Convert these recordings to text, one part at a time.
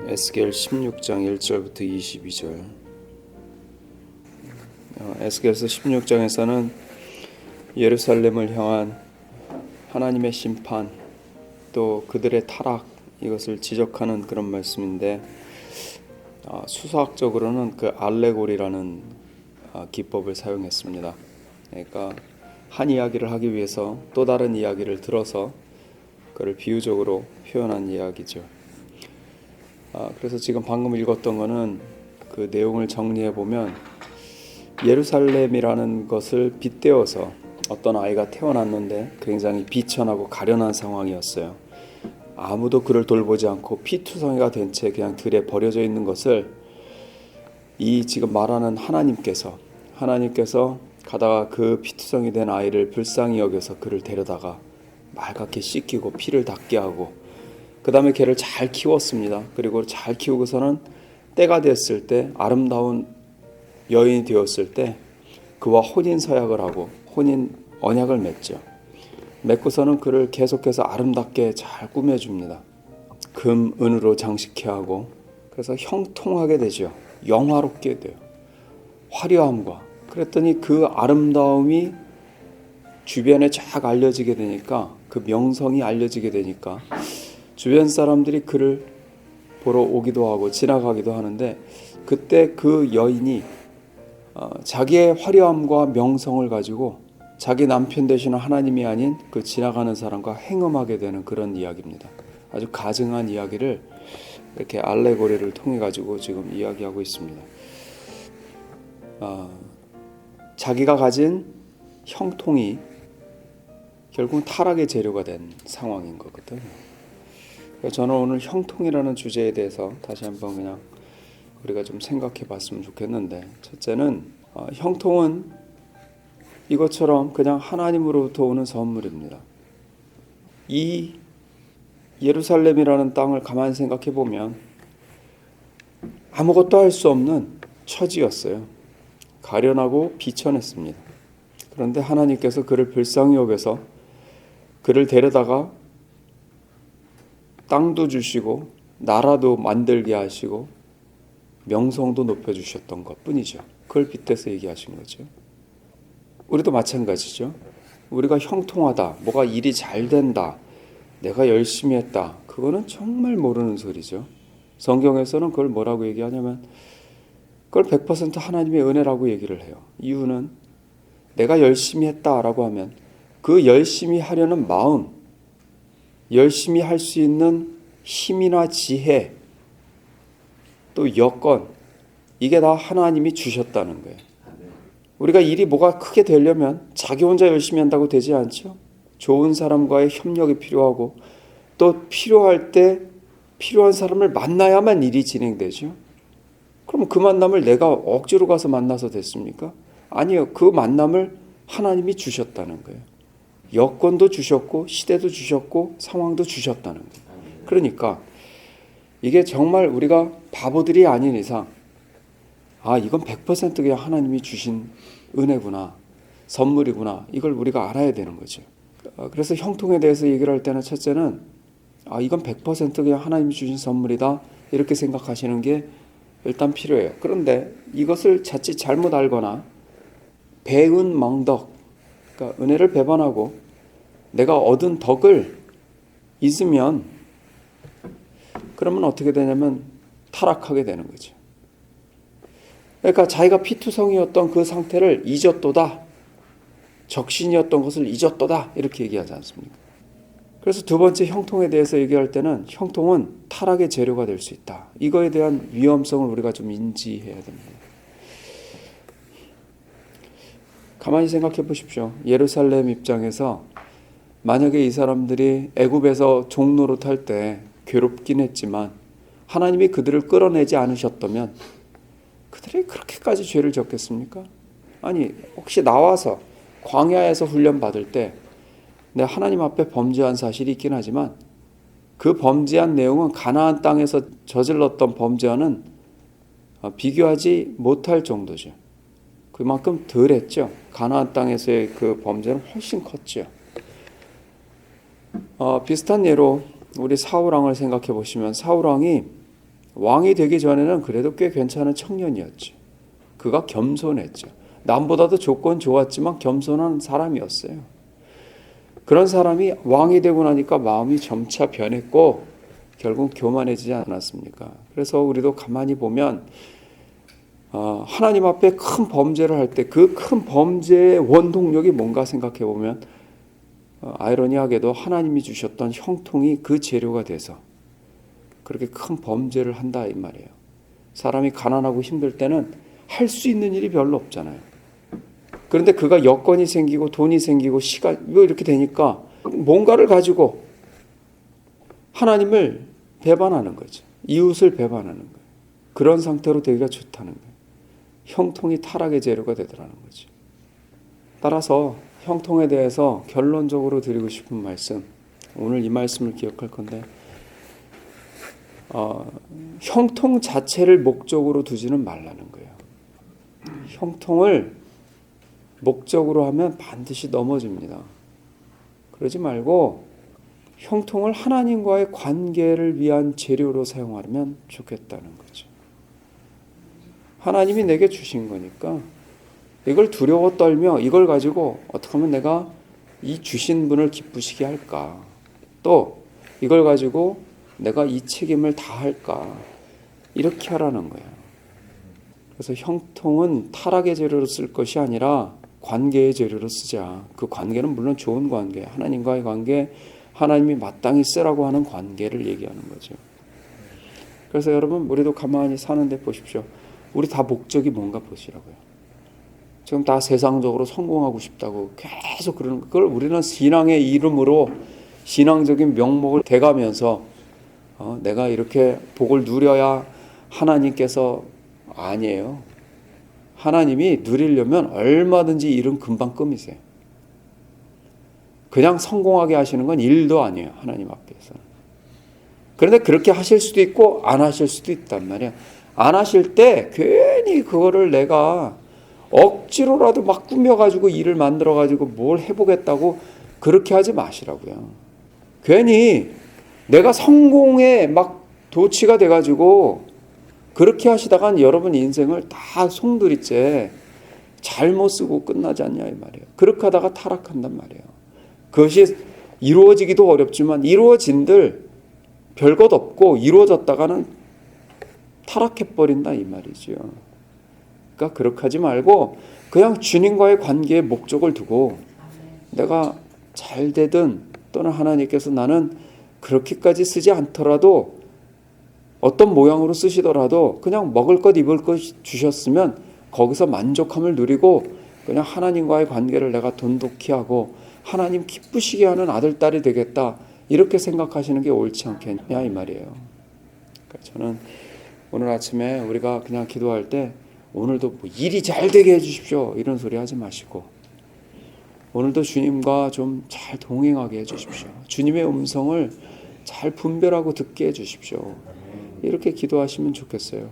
에스겔 16장 1절부터 22절. 에스겔서 16장에서는 예루살렘을 향한 하나님의 심판, 또 그들의 타락, 이것을 지적하는 그런 말씀인데, 수사학적으로는 그 알레고리라는 기법을 사용했습니다. 그러니까 한 이야기를 하기 위해서 또 다른 이야기를 들어서 그를 비유적으로 표현한 이야기죠. 그래서 지금 방금 읽었던 거는 그 내용을 정리해 보면, 예루살렘이라는 것을 빗대어서 어떤 아이가 태어났는데 굉장히 비천하고 가련한 상황이었어요. 아무도 그를 돌보지 않고 피투성이가 된 채 그냥 들에 버려져 있는 것을 이 지금 말하는 하나님께서 가다가 그 피투성이 된 아이를 불쌍히 여겨서 그를 데려다가 맑게 씻기고 피를 닦게 하고, 그 다음에 걔를 잘 키웠습니다. 그리고 잘 키우고서는 때가 됐을 때, 아름다운 여인이 되었을 때 그와 혼인 서약을 하고 혼인 언약을 맺죠. 맺고서는 그를 계속해서 아름답게 잘 꾸며줍니다. 금, 은으로 장식해 하고, 그래서 형통하게 되죠. 영화롭게 돼요. 화려함과. 그랬더니 그 아름다움이 주변에 쫙 알려지게 되니까, 그 명성이 알려지게 되니까 주변 사람들이 그를 보러 오기도 하고 지나가기도 하는데, 그때 그 여인이 자기의 화려함과 명성을 가지고 자기 남편 되시는 하나님이 아닌 그 지나가는 사람과 행음하게 되는 그런 이야기입니다. 아주 가증한 이야기를 이렇게 알레고리를 통해 가지고 지금 이야기하고 있습니다. 자기가 가진 형통이 결국은 타락의 재료가 된 상황인 거거든요. 저는 오늘 형통이라는 주제에 대해서 다시 한번 그냥 우리가 좀 생각해 봤으면 좋겠는데, 첫째는 형통은 이것처럼 그냥 하나님으로부터 오는 선물입니다. 이 예루살렘이라는 땅을 가만히 생각해 보면 아무것도 할 수 없는 처지였어요. 가련하고 비천했습니다. 그런데 하나님께서 그를 불쌍히 여겨서 그를 데려다가 땅도 주시고 나라도 만들게 하시고 명성도 높여주셨던 것뿐이죠. 그걸 빗대서 얘기하신 거죠. 우리도 마찬가지죠. 우리가 형통하다, 뭐가 일이 잘 된다, 내가 열심히 했다, 그거는 정말 모르는 소리죠. 성경에서는 그걸 뭐라고 얘기하냐면, 그걸 100% 하나님의 은혜라고 얘기를 해요. 이유는 내가 열심히 했다라고 하면 그 열심히 하려는 마음, 열심히 할 수 있는 힘이나 지혜, 또 여건, 이게 다 하나님이 주셨다는 거예요. 우리가 일이 뭐가 크게 되려면 자기 혼자 열심히 한다고 되지 않죠. 좋은 사람과의 협력이 필요하고, 또 필요할 때 필요한 사람을 만나야만 일이 진행되죠. 그럼 그 만남을 내가 억지로 가서 만나서 됐습니까? 아니요. 그 만남을 하나님이 주셨다는 거예요. 여건도 주셨고 시대도 주셨고 상황도 주셨다는 거예요. 그러니까 이게 정말 우리가 바보들이 아닌 이상, 이건 100% 그냥 하나님이 주신 은혜구나, 선물이구나, 이걸 우리가 알아야 되는 거죠. 그래서 형통에 대해서 얘기를 할 때는 첫째는 이건 100% 그냥 하나님이 주신 선물이다, 이렇게 생각하시는 게 일단 필요해요. 그런데 이것을 자칫 잘못 알거나 배은망덕, 그러니까 은혜를 배반하고 내가 얻은 덕을 잊으면, 그러면 어떻게 되냐면 타락하게 되는 거죠. 그러니까 자기가 피투성이었던 그 상태를 잊었도다, 적신이었던 것을 잊었도다, 이렇게 얘기하지 않습니까? 그래서 두 번째 형통에 대해서 얘기할 때는, 형통은 타락의 재료가 될 수 있다, 이거에 대한 위험성을 우리가 좀 인지해야 됩니다. 가만히 생각해 보십시오. 예루살렘 입장에서 만약에 이 사람들이 애굽에서 종노릇할 때 괴롭긴 했지만 하나님이 그들을 끌어내지 않으셨다면 그들이 그렇게까지 죄를 졌겠습니까? 아니, 혹시 나와서 광야에서 훈련 받을 때 내가 하나님 앞에 범죄한 사실이 있긴 하지만 그 범죄한 내용은 가나안 땅에서 저질렀던 범죄와는 비교하지 못할 정도죠. 그만큼 덜 했죠. 가나안 땅에서의 그 범죄는 훨씬 컸죠. 비슷한 예로 우리 사울왕을 생각해 보시면, 사울왕이 왕이 되기 전에는 그래도 꽤 괜찮은 청년이었죠. 그가 겸손했죠. 남보다도 조건 좋았지만 겸손한 사람이었어요. 그런 사람이 왕이 되고 나니까 마음이 점차 변했고 결국 교만해지지 않았습니까? 그래서 우리도 가만히 보면 하나님 앞에 큰 범죄를 할 때 그 큰 범죄의 원동력이 뭔가 생각해 보면 아이러니하게도 하나님이 주셨던 형통이 그 재료가 돼서 그렇게 큰 범죄를 한다 이 말이에요. 사람이 가난하고 힘들 때는 할 수 있는 일이 별로 없잖아요. 그런데 그가 여건이 생기고 돈이 생기고 시간 이렇게 되니까 뭔가를 가지고 하나님을 배반하는 거죠. 이웃을 배반하는 거예요. 그런 상태로 되기가 좋다는 거예요. 형통이 타락의 재료가 되더라는 거죠. 따라서 형통에 대해서 결론적으로 드리고 싶은 말씀, 오늘 이 말씀을 기억할 건데 형통 자체를 목적으로 두지는 말라는 거예요. 형통을 목적으로 하면 반드시 넘어집니다. 그러지 말고 형통을 하나님과의 관계를 위한 재료로 사용하면 좋겠다는 거죠. 하나님이 내게 주신 거니까 이걸 두려워 떨며 이걸 가지고 어떻게 하면 내가 이 주신 분을 기쁘시게 할까? 또 이걸 가지고 내가 이 책임을 다할까? 이렇게 하라는 거예요. 그래서 형통은 타락의 재료로 쓸 것이 아니라 관계의 재료로 쓰자. 그 관계는 물론 좋은 관계, 하나님과의 관계, 하나님이 마땅히 쓰라고 하는 관계를 얘기하는 거죠. 그래서 여러분 우리도 가만히 사는데 보십시오. 우리 다 목적이 뭔가 보시라고요. 지금 다 세상적으로 성공하고 싶다고 계속 그러는 그걸 우리는 신앙의 이름으로 신앙적인 명목을 대가면서 내가 이렇게 복을 누려야 하나님께서 아니에요. 하나님이 누리려면 얼마든지 일은 금방 끔이세요. 그냥 성공하게 하시는 건 일도 아니에요. 하나님 앞에서는. 그런데 그렇게 하실 수도 있고 안 하실 수도 있단 말이에요. 안 하실 때 괜히 그거를 내가 억지로라도 막 꾸며가지고 일을 만들어가지고 뭘 해보겠다고 그렇게 하지 마시라고요. 괜히 내가 성공에 막 도취가 돼가지고 그렇게 하시다간 여러분 인생을 다 송두리째 잘못 쓰고 끝나지 않냐 이 말이에요. 그렇게 하다가 타락한단 말이에요. 그것이 이루어지기도 어렵지만 이루어진들 별것 없고 이루어졌다가는 타락해버린다 이 말이죠. 그러니까 그렇게 하지 말고 그냥 주님과의 관계에 목적을 두고 내가 잘 되든 또는 하나님께서 나는 그렇게까지 쓰지 않더라도 어떤 모양으로 쓰시더라도 그냥 먹을 것 입을 것 주셨으면 거기서 만족함을 누리고 그냥 하나님과의 관계를 내가 돈독히 하고 하나님 기쁘시게 하는 아들, 딸이 되겠다 이렇게 생각하시는 게 옳지 않겠냐 이 말이에요. 그러니까 저는 오늘 아침에 우리가 그냥 기도할 때 오늘도 뭐 일이 잘 되게 해주십시오 이런 소리 하지 마시고 오늘도 주님과 좀 잘 동행하게 해주십시오. 주님의 음성을 잘 분별하고 듣게 해주십시오. 이렇게 기도하시면 좋겠어요.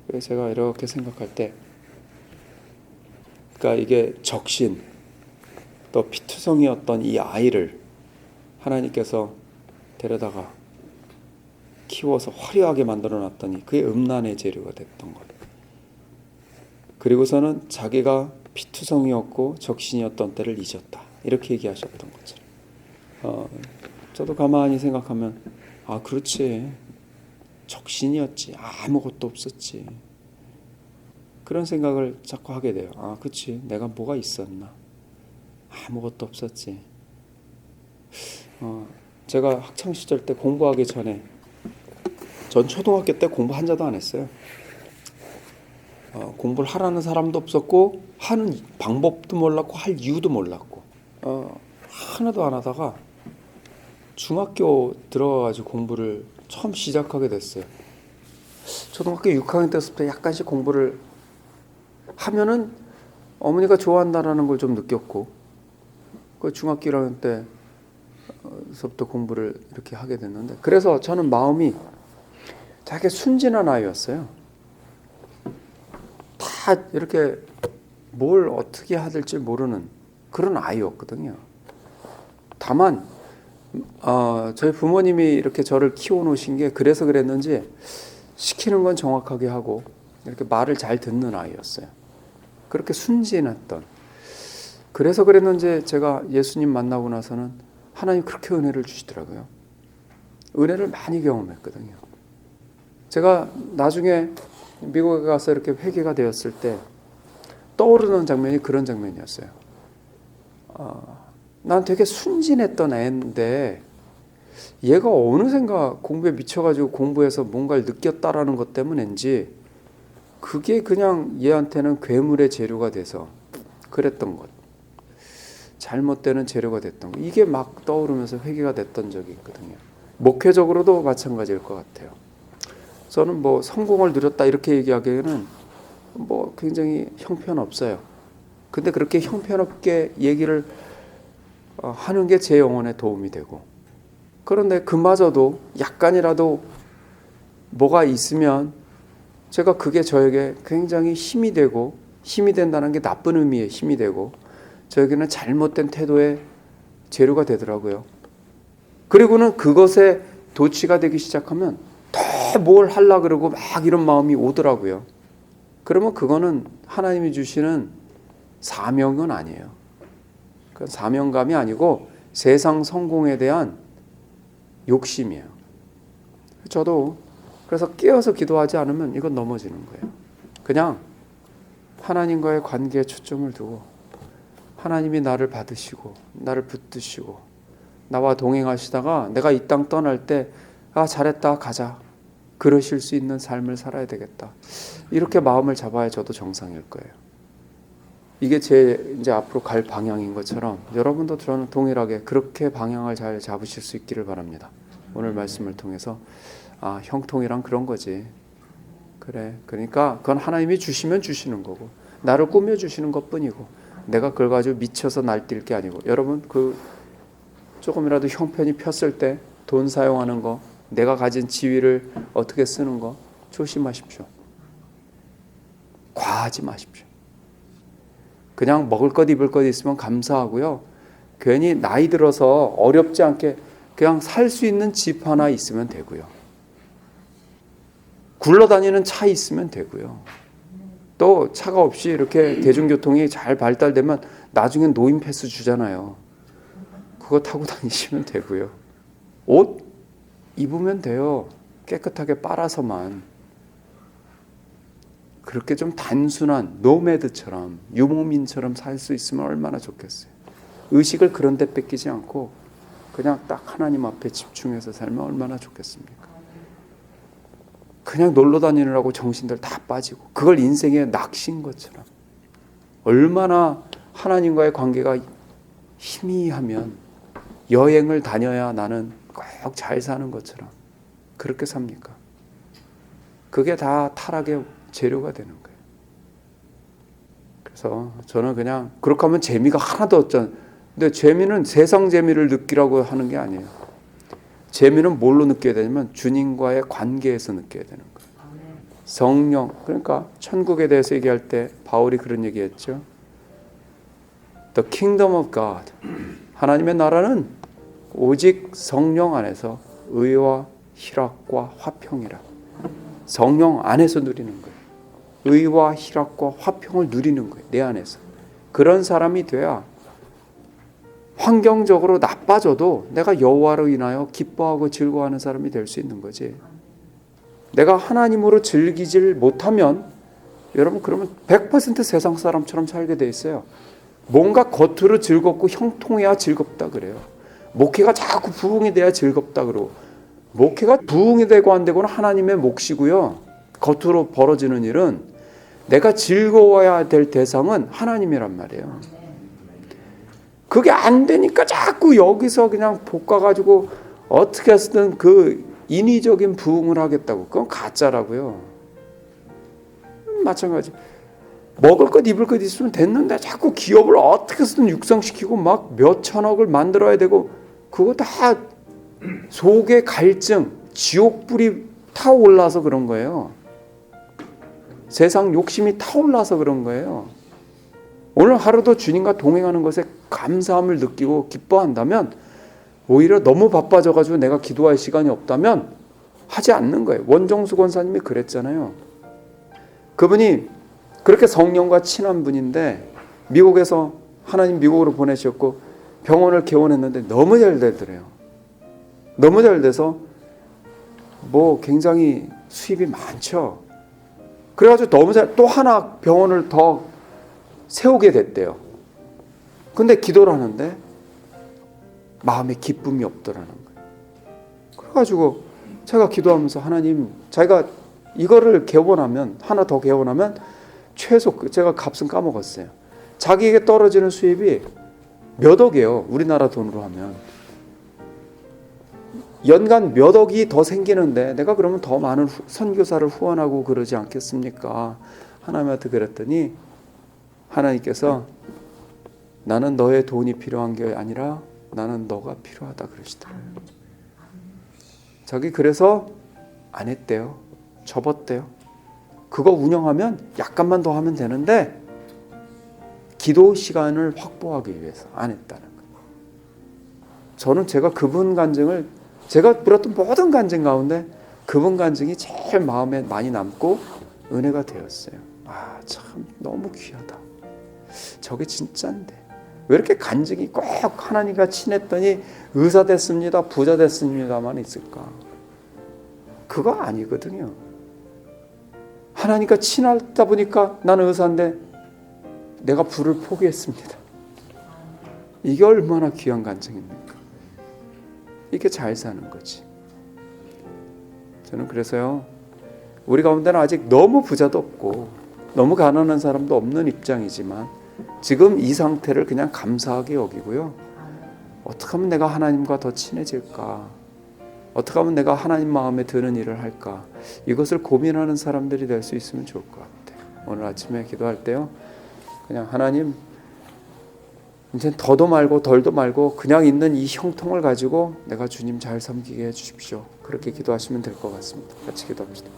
그래서 제가 이렇게 생각할 때 그러니까 이게 적신 또 피투성이었던 이 아이를 하나님께서 데려다가 키워서 화려하게 만들어놨더니 그게 음란의 재료가 됐던 거예요. 그리고서는 자기가 피투성이었고 적신이었던 때를 잊었다. 이렇게 얘기하셨던 거죠. 저도 가만히 생각하면 그렇지. 적신이었지. 아무것도 없었지. 그런 생각을 자꾸 하게 돼요. 그렇지. 내가 뭐가 있었나. 아무것도 없었지. 제가 학창시절 때 공부하기 전에 전 초등학교 때 공부 한 자도 안 했어요. 공부를 하라는 사람도 없었고 하는 방법도 몰랐고 할 이유도 몰랐고 하나도 안 하다가 중학교 들어가가지고 공부를 처음 시작하게 됐어요. 초등학교 6학년 때부터 약간씩 공부를 하면은 어머니가 좋아한다라는 걸 좀 느꼈고 그 중학교 1학년 때서부터 공부를 이렇게 하게 됐는데 그래서 저는 마음이 되게 순진한 아이였어요. 다 이렇게 뭘 어떻게 해야 될지 모르는 그런 아이였거든요. 다만 저희 부모님이 이렇게 저를 키워놓으신 게 그래서 그랬는지 시키는 건 정확하게 하고 이렇게 말을 잘 듣는 아이였어요. 그렇게 순진했던. 그래서 그랬는지 제가 예수님 만나고 나서는 하나님 그렇게 은혜를 주시더라고요. 은혜를 많이 경험했거든요. 제가 나중에 미국에 가서 이렇게 회개가 되었을 때 떠오르는 장면이 그런 장면이었어요. 난 되게 순진했던 애인데 얘가 어느샌가 공부에 미쳐가지고 공부해서 뭔가를 느꼈다라는 것 때문인지 그게 그냥 얘한테는 괴물의 재료가 돼서 그랬던 것. 잘못되는 재료가 됐던 것. 이게 막 떠오르면서 회개가 됐던 적이 있거든요. 목회적으로도 마찬가지일 것 같아요. 저는 뭐 성공을 누렸다 이렇게 얘기하기에는 뭐 굉장히 형편없어요. 근데 그렇게 형편없게 얘기를 하는 게 제 영혼에 도움이 되고, 그런데 그마저도 약간이라도 뭐가 있으면 제가 그게 저에게 굉장히 힘이 되고, 힘이 된다는 게 나쁜 의미의 힘이 되고 저에게는 잘못된 태도의 재료가 되더라고요. 그리고는 그것에 도취가 되기 시작하면 더 뭘 하려고 그러고 막 이런 마음이 오더라고요. 그러면 그거는 하나님이 주시는 사명은 아니에요. 그건 사명감이 아니고 세상 성공에 대한 욕심이에요. 저도 그래서 깨어서 기도하지 않으면 이건 넘어지는 거예요. 그냥 하나님과의 관계에 초점을 두고 하나님이 나를 받으시고 나를 붙드시고 나와 동행하시다가 내가 이 땅 떠날 때 잘했다 가자, 그러실 수 있는 삶을 살아야 되겠다, 이렇게 마음을 잡아야 저도 정상일 거예요. 이게 제 이제 앞으로 갈 방향인 것처럼 여러분도 저는 동일하게 그렇게 방향을 잘 잡으실 수 있기를 바랍니다. 오늘 말씀을 통해서 형통이란 그런 거지. 그래. 그러니까 그건 하나님이 주시면 주시는 거고 나를 꾸며주시는 것뿐이고 내가 그걸 가지고 미쳐서 날뛸 게 아니고, 여러분 그 조금이라도 형편이 폈을 때 돈 사용하는 거, 내가 가진 지위를 어떻게 쓰는 거 조심하십시오. 과하지 마십시오. 그냥 먹을 것 입을 것 있으면 감사하고요. 괜히 나이 들어서 어렵지 않게 그냥 살 수 있는 집 하나 있으면 되고요. 굴러다니는 차 있으면 되고요. 또 차가 없이 이렇게 대중교통이 잘 발달되면 나중엔 노인 패스 주잖아요. 그거 타고 다니시면 되고요. 옷 입으면 돼요. 깨끗하게 빨아서만. 그렇게 좀 단순한 노매드처럼 유목민처럼 살 수 있으면 얼마나 좋겠어요. 의식을 그런 데 뺏기지 않고 그냥 딱 하나님 앞에 집중해서 살면 얼마나 좋겠습니까? 그냥 놀러 다니느라고 정신들 다 빠지고 그걸 인생의 낚시인 것처럼, 얼마나 하나님과의 관계가 희미하면 여행을 다녀야 나는 꼭 잘 사는 것처럼 그렇게 삽니까? 그게 다 타락의 재료가 되는 거예요. 그래서 저는 그냥 그렇게 하면 재미가 하나도 없잖아요. 근데 재미는 세상 재미를 느끼라고 하는 게 아니에요. 재미는 뭘로 느껴야 되냐면 주님과의 관계에서 느껴야 되는 거예요. 성령, 그러니까 천국에 대해서 얘기할 때 바울이 그런 얘기했죠. The kingdom of God, 하나님의 나라는 오직 성령 안에서 의와 희락과 화평이라. 성령 안에서 누리는 거예요. 의와 희락과 화평을 누리는 거예요. 내 안에서. 그런 사람이 돼야 환경적으로 나빠져도 내가 여호와로 인하여 기뻐하고 즐거워하는 사람이 될 수 있는 거지. 내가 하나님으로 즐기질 못하면 여러분 그러면 100% 세상 사람처럼 살게 돼 있어요. 뭔가 겉으로 즐겁고 형통해야 즐겁다 그래요. 목회가 자꾸 부흥이 돼야 즐겁다 그러고, 목회가 부흥이 되고 안 되고는 하나님의 몫이고요. 겉으로 벌어지는 일은 내가 즐거워야 될 대상은 하나님이란 말이에요. 그게 안 되니까 자꾸 여기서 그냥 볶아가지고 어떻게 해서든 그 인위적인 부흥을 하겠다고. 그건 가짜라고요. 마찬가지. 먹을 것 입을 것 있으면 됐는데 자꾸 기업을 어떻게 해서든 육성시키고 막 몇 천억을 만들어야 되고, 그거 다 속의 갈증, 지옥불이 타올라서 그런 거예요. 세상 욕심이 타올라서 그런 거예요. 오늘 하루도 주님과 동행하는 것에 감사함을 느끼고 기뻐한다면, 오히려 너무 바빠져가지고 내가 기도할 시간이 없다면 하지 않는 거예요. 원정수 권사님이 그랬잖아요. 그분이 그렇게 성령과 친한 분인데 미국에서 하나님 미국으로 보내셨고 병원을 개원했는데 너무 잘 되더래요. 너무 잘 돼서 뭐 굉장히 수입이 많죠. 그래가지고 너무 잘 또 하나 병원을 더 세우게 됐대요. 근데 기도를 하는데 마음에 기쁨이 없더라는 거예요. 그래가지고 제가 기도하면서 하나님, 자기가 이거를 개원하면 하나 더 개원하면 최소 제가 값은 까먹었어요. 자기에게 떨어지는 수입이 몇 억이에요. 우리나라 돈으로 하면 연간 몇 억이 더 생기는데 내가 그러면 더 많은 선교사를 후원하고 그러지 않겠습니까? 하나님한테 그랬더니 하나님께서 나는 너의 돈이 필요한 게 아니라 나는 너가 필요하다 그러시더라고요. 자기 그래서 안 했대요. 접었대요. 그거 운영하면 약간만 더 하면 되는데 기도 시간을 확보하기 위해서 안 했다는 거예요. 저는 제가 그분 간증을, 제가 들었던 모든 간증 가운데 그분 간증이 제일 마음에 많이 남고 은혜가 되었어요. 아, 참 너무 귀하다. 저게 진짜인데 왜 이렇게 간증이 꼭 하나님과 친했더니 의사 됐습니다, 부자 됐습니다만 있을까? 그거 아니거든요. 하나님과 친하다 보니까 나는 의사인데 내가 부를 포기했습니다. 이게 얼마나 귀한 간증입니까? 이게 잘 사는 거지. 저는 그래서요, 우리 가운데는 아직 너무 부자도 없고 너무 가난한 사람도 없는 입장이지만 지금 이 상태를 그냥 감사하게 여기고요. 어떻게 하면 내가 하나님과 더 친해질까? 어떻게 하면 내가 하나님 마음에 드는 일을 할까? 이것을 고민하는 사람들이 될 수 있으면 좋을 것 같아요. 오늘 아침에 기도할 때요, 그냥 하나님, 이제 더도 말고 덜도 말고 그냥 있는 이 형통을 가지고 내가 주님 잘 섬기게 해주십시오. 그렇게 기도하시면 될 것 같습니다. 같이 기도합시다.